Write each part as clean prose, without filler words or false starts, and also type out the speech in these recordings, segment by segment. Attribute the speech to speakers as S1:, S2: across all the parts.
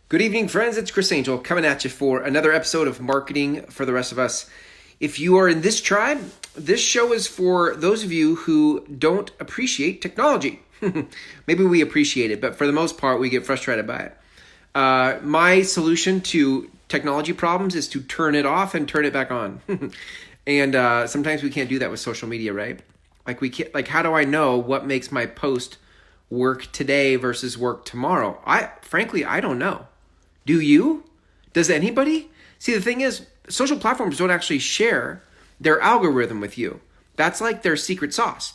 S1: Good evening, friends. It's Chris Angel coming at you for another episode of Marketing for the Rest of Us. If you are in this tribe, this show is for those of you who don't appreciate technology. Maybe we appreciate it, but for the most part, we get frustrated by it. My solution to technology problems is to turn it off and turn it back on. And sometimes we can't do that with social media, right? How do I know what makes my post work today versus work tomorrow? Frankly, I don't know. Do you? Does anybody? See, the thing is, social platforms don't actually share their algorithm with you. That's like their secret sauce.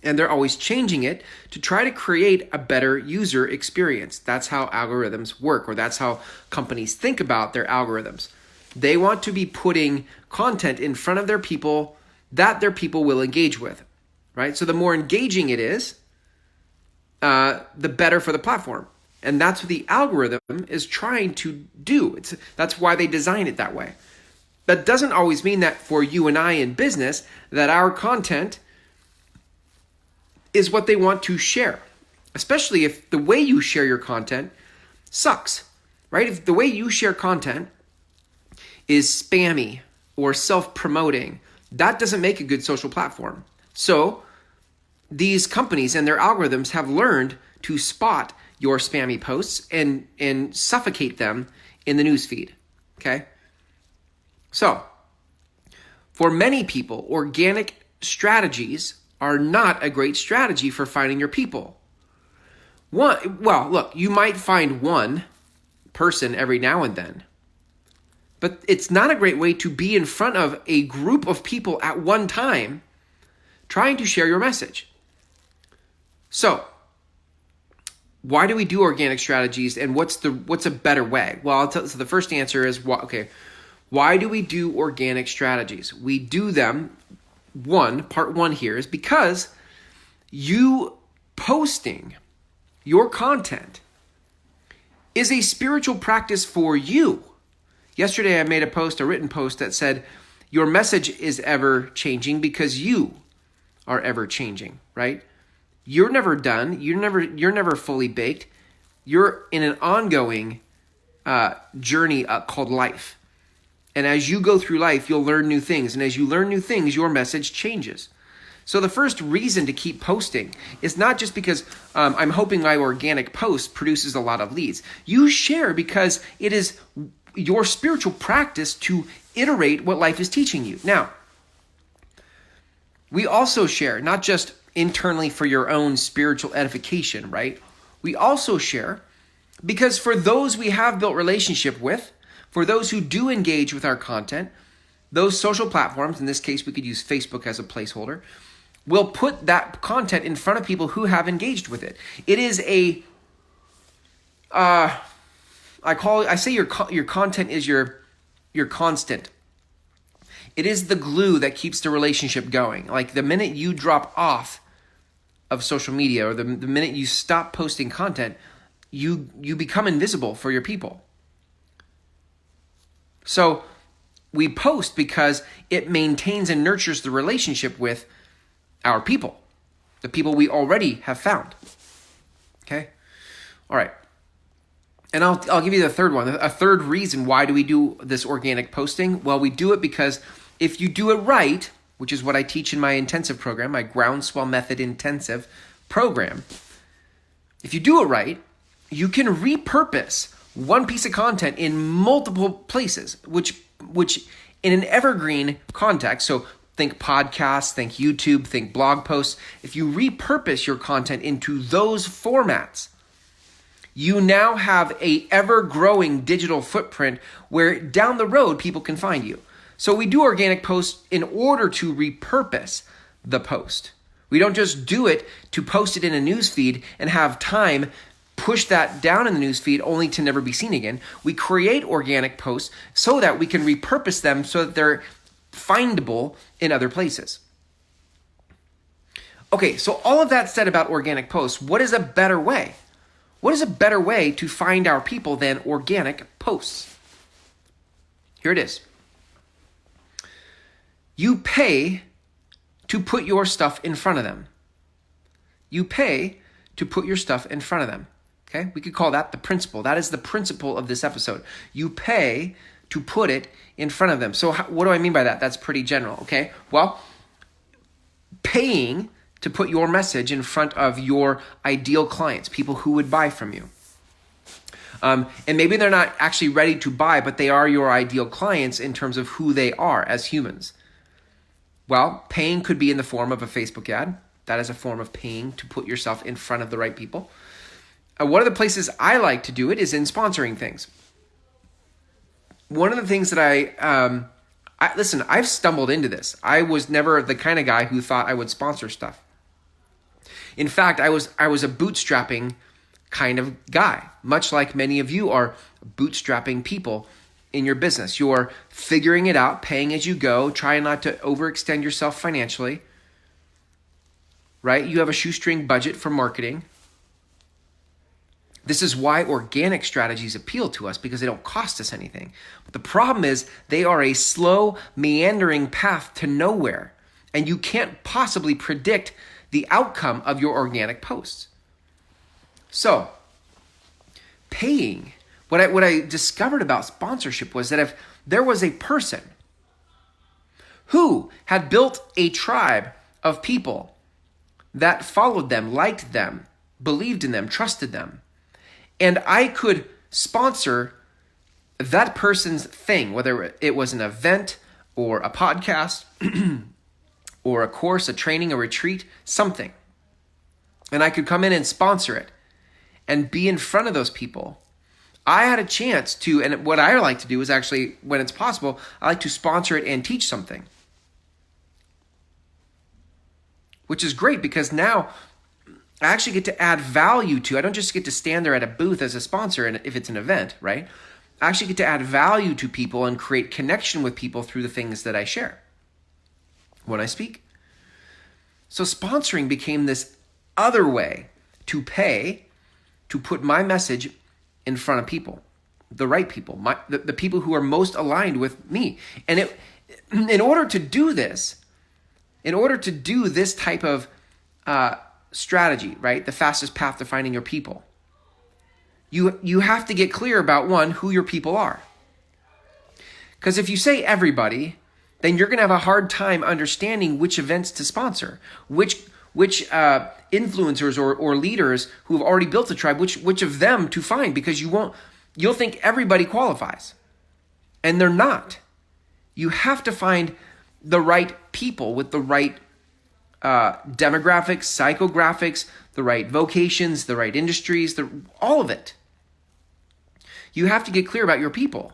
S1: And they're always changing it to try to create a better user experience. That's how algorithms work, or that's how companies think about their algorithms. They want to be putting content in front of their people that their people will engage with, right? So the more engaging it is, the better for the platform. And that's what the algorithm is trying to do. That's why they design it that way. That doesn't always mean that for you and I in business, that our content is what they want to share. Especially if the way you share your content sucks, right? If the way you share content is spammy or self-promoting, that doesn't make a good social platform. So these companies and their algorithms have learned to spot your spammy posts and suffocate them in the newsfeed, okay? So, for many people, organic strategies are not a great strategy for finding your people. Look, you might find one person every now and then, but it's not a great way to be in front of a group of people at one time trying to share your message. So, why do we do organic strategies, and what's a better way? Well, so the first answer is, why do we do organic strategies? We do them, part one here is because you posting your content is a spiritual practice for you. Yesterday, I made a written post that said, your message is ever changing because you are ever changing, right? You're never done. You're never fully baked. You're in an ongoing journey called life. And as you go through life, you'll learn new things. And as you learn new things, your message changes. So the first reason to keep posting is not just because I'm hoping my organic post produces a lot of leads. You share because it is your spiritual practice to iterate what life is teaching you. Now, we also share, not just internally for your own spiritual edification, right? We also share because for those we have built relationship with, for those who do engage with our content, those social platforms, in this case we could use Facebook as a placeholder, will put that content in front of people who have engaged with it. It is I say your content is your constant. It is the glue that keeps the relationship going. Like the minute you drop off of social media, or the minute you stop posting content, you become invisible for your people. So we post because it maintains and nurtures the relationship with our people, the people we already have found. Okay? All right. And I'll give you the third one. A third reason why do we do this organic posting? Well, we do it because if you do it right, which is what I teach in my intensive program, my Groundswell Method intensive program. If you do it right, you can repurpose one piece of content in multiple places, which in an evergreen context, so think podcasts, think YouTube, think blog posts. If you repurpose your content into those formats, you now have a ever-growing digital footprint where down the road people can find you. So we do organic posts in order to repurpose the post. We don't just do it to post it in a newsfeed and have time push that down in the newsfeed only to never be seen again. We create organic posts so that we can repurpose them so that they're findable in other places. Okay, so all of that said about organic posts, what is a better way? What is a better way to find our people than organic posts? Here it is. You pay to put your stuff in front of them. You pay to put your stuff in front of them. Okay, we could call that the principle. That is the principle of this episode. You pay to put it in front of them. So what do I mean by that? That's pretty general, okay? Well, paying to put your message in front of your ideal clients, people who would buy from you. And maybe they're not actually ready to buy, but they are your ideal clients in terms of who they are as humans. Well, paying could be in the form of a Facebook ad. That is a form of paying to put yourself in front of the right people. One of the places I like to do it is in sponsoring things. One of the things that listen, I've stumbled into this. I was never the kind of guy who thought I would sponsor stuff. In fact, I was a bootstrapping kind of guy, much like many of you are bootstrapping people in your business. You're figuring it out, paying as you go, trying not to overextend yourself financially, right? You have a shoestring budget for marketing. This is why organic strategies appeal to us, because they don't cost us anything. But the problem is they are a slow, meandering path to nowhere, and you can't possibly predict the outcome of your organic posts. So, paying, what I discovered about sponsorship was that if there was a person who had built a tribe of people that followed them, liked them, believed in them, trusted them, and I could sponsor that person's thing, whether it was an event or a podcast or a course, a training, a retreat, something. And I could come in and sponsor it and be in front of those people. I had a chance to, and what I like to do is actually, when it's possible, I like to sponsor it and teach something. Which is great because now I actually get to add value to. I don't just get to stand there at a booth as a sponsor, and if it's an event, right? I actually get to add value to people and create connection with people through the things that I share when I speak. So sponsoring became this other way to pay to put my message in front of people, the right people, the people who are most aligned with me. And in order to do this type of strategy, right? The fastest path to finding your people. You have to get clear about, one, who your people are. Because if you say everybody, then you're going to have a hard time understanding which events to sponsor, which influencers or leaders who have already built a tribe, which of them to find, because you'll think everybody qualifies. And they're not. You have to find the right people with the right demographics, psychographics, the right vocations, the right industries, all of it. You have to get clear about your people.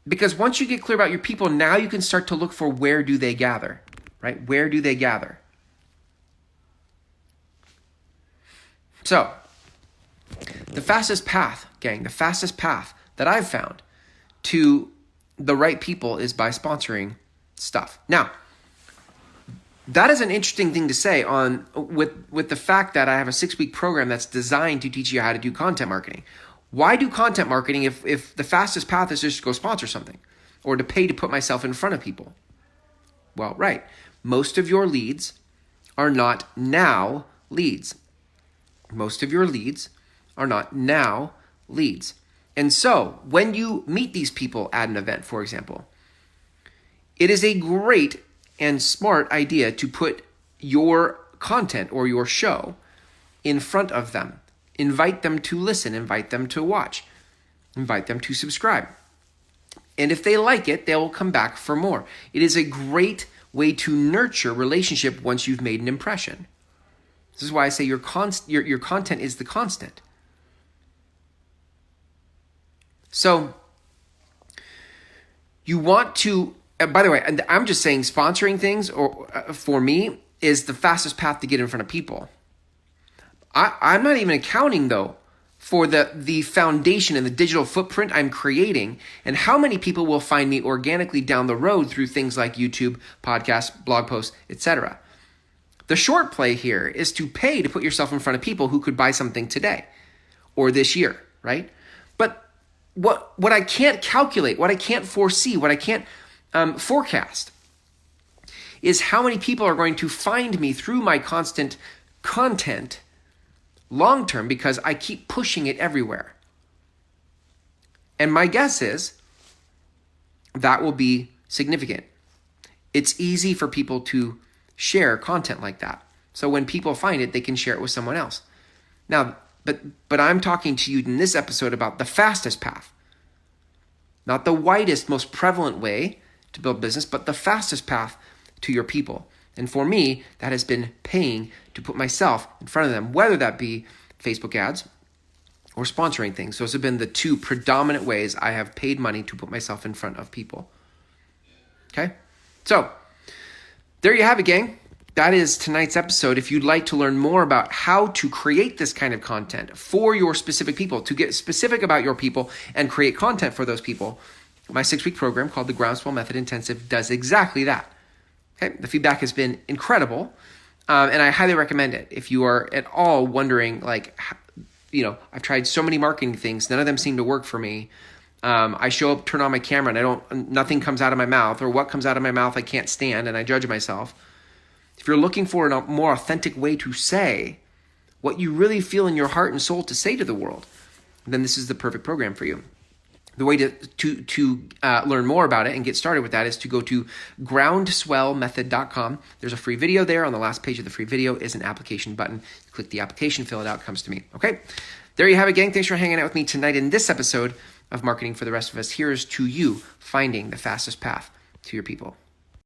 S1: Because once you get clear about your people, now you can start to look for where do they gather, right? Where do they gather? So, the fastest path, gang, the fastest path that I've found to the right people is by sponsoring stuff. Now, that is an interesting thing to say with the fact that I have a 6-week program that's designed to teach you how to do content marketing. Why do content marketing if the fastest path is just to go sponsor something or to pay to put myself in front of people? Well, right. Most of your leads are not now leads. Most of your leads are not now leads. And so when you meet these people at an event, for example, it is a great and smart idea to put your content or your show in front of them. Invite them to listen, invite them to watch, invite them to subscribe. And if they like it, they will come back for more. It is a great way to nurture relationship once you've made an impression. This is why I say your content is the constant. So you want to, by the way, and I'm just saying sponsoring things for me is the fastest path to get in front of people. I'm not even accounting, though, for the foundation and the digital footprint I'm creating and how many people will find me organically down the road through things like YouTube, podcasts, blog posts, etc. The short play here is to pay to put yourself in front of people who could buy something today or this year, right? But what I can't calculate, what I can't foresee, what I can't forecast is how many people are going to find me through my constant content, long term because I keep pushing it everywhere. And my guess is that will be significant. It's easy for people to share content like that. So when people find it, they can share it with someone else. Now, but I'm talking to you in this episode about the fastest path. Not the widest, most prevalent way to build business, but the fastest path to your people. And for me, that has been paying to put myself in front of them, whether that be Facebook ads or sponsoring things. Those have been the two predominant ways I have paid money to put myself in front of people. Okay? So, there you have it, gang. That is tonight's episode. If you'd like to learn more about how to create this kind of content for your specific people, to get specific about your people and create content for those people, my 6-week program called the Groundswell Method Intensive does exactly that. Okay, the feedback has been incredible, and I highly recommend it. If you are at all wondering, like, I've tried so many marketing things, none of them seem to work for me. I show up, turn on my camera, and nothing comes out of my mouth, or what comes out of my mouth I can't stand, and I judge myself. If you're looking for a more authentic way to say what you really feel in your heart and soul to say to the world, then this is the perfect program for you. The way to learn more about it and get started with that is to go to groundswellmethod.com. There's a free video there. On the last page of the free video is an application button. Click the application, fill it out, comes to me. Okay? There you have it, gang. Thanks for hanging out with me tonight in this episode of Marketing for the Rest of Us. Here's to you finding the fastest path to your people.